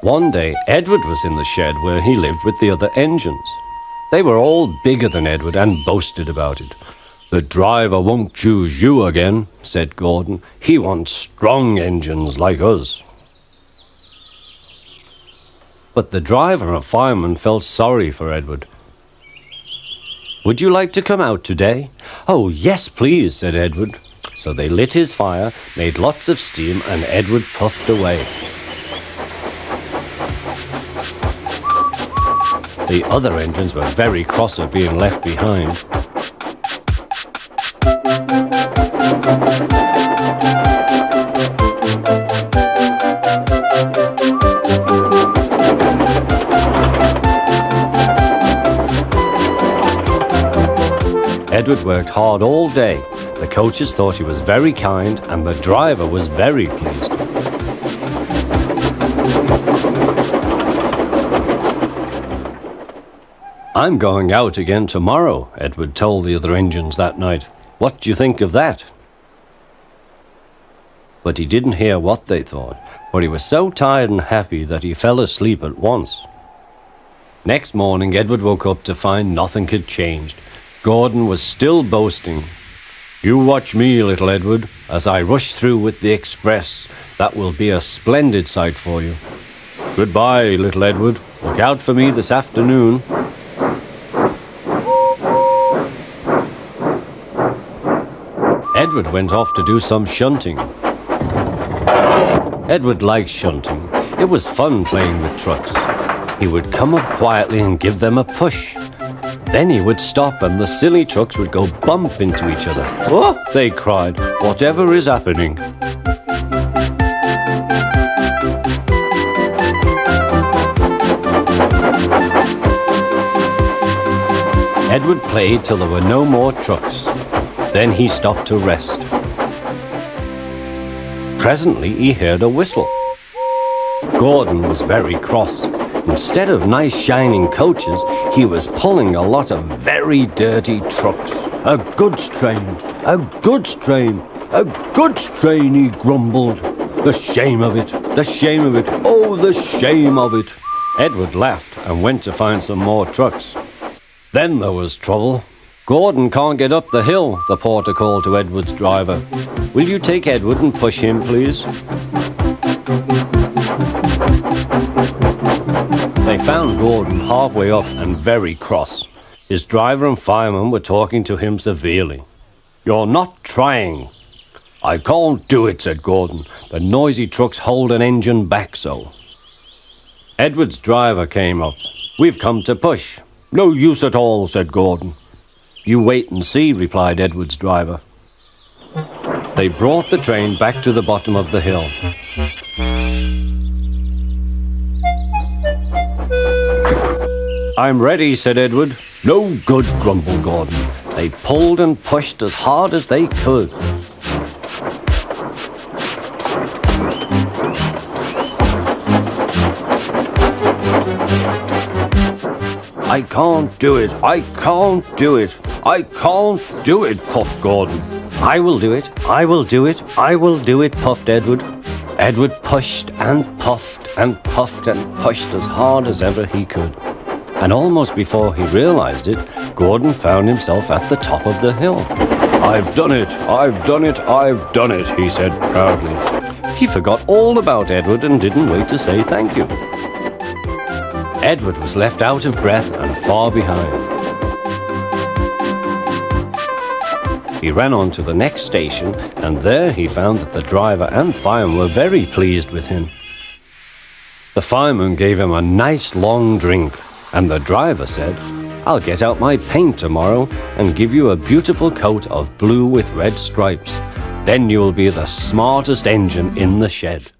One day, Edward was in the shed where he lived with the other engines. They were all bigger than Edward and boasted about it. "The driver won't choose you again," said Gordon. "He wants strong engines like us." But the driver and fireman felt sorry for Edward. "Would you like to come out today?" "Oh, yes, please," said Edward. So they lit his fire, made lots of steam, and Edward puffed away. The other engines were very cross at being left behind. Edward worked hard all day. The coaches thought he was very kind, and the driver was very pleased. "I'm going out again tomorrow," Edward told the other engines that night. "What do you think of that?" But he didn't hear what they thought, for he was so tired and happy that he fell asleep at once. Next morning, Edward woke up to find nothing had changed. Gordon was still boasting. "You watch me, little Edward, as I rush through with the express. That will be a splendid sight for you. Goodbye, little Edward. Look out for me this afternoon." Edward went off to do some shunting. Edward liked shunting. It was fun playing with trucks. He would come up quietly and give them a push. Then he would stop and the silly trucks would go bump into each other. "Oh!" they cried. "Whatever is happening?" Edward played till there were no more trucks. Then he stopped to rest. Presently he heard a whistle. Gordon was very cross. Instead of nice shining coaches, he was pulling a lot of very dirty trucks. "A goods train, a goods train, a goods train," he grumbled. "The shame of it, the shame of it, oh, the shame of it." Edward laughed and went to find some more trucks. Then there was trouble. "Gordon can't get up the hill," the porter called to Edward's driver. "Will you take Edward and push him, please?" They found Gordon halfway up and very cross. His driver and fireman were talking to him severely. "You're not trying." "I can't do it," said Gordon. "The noisy trucks hold an engine back so." Edward's driver came up. "We've come to push." "No use at all," said Gordon. "You wait and see," replied Edward's driver. They brought the train back to the bottom of the hill. "I'm ready," said Edward. "No good," grumbled Gordon. They pulled and pushed as hard as they could. "I can't do it, I can't do it, I can't do it," puffed Gordon. "I will do it, I will do it, I will do it," puffed Edward. Edward pushed and puffed and puffed and pushed as hard as ever he could. And almost before he realized it, Gordon found himself at the top of the hill. "I've done it, I've done it, I've done it," he said proudly. He forgot all about Edward and didn't wait to say thank you. Edward was left out of breath and far behind. He ran on to the next station, and there he found that the driver and fireman were very pleased with him. The fireman gave him a nice long drink, and the driver said, "I'll get out my paint tomorrow and give you a beautiful coat of blue with red stripes. Then you will be the smartest engine in the shed."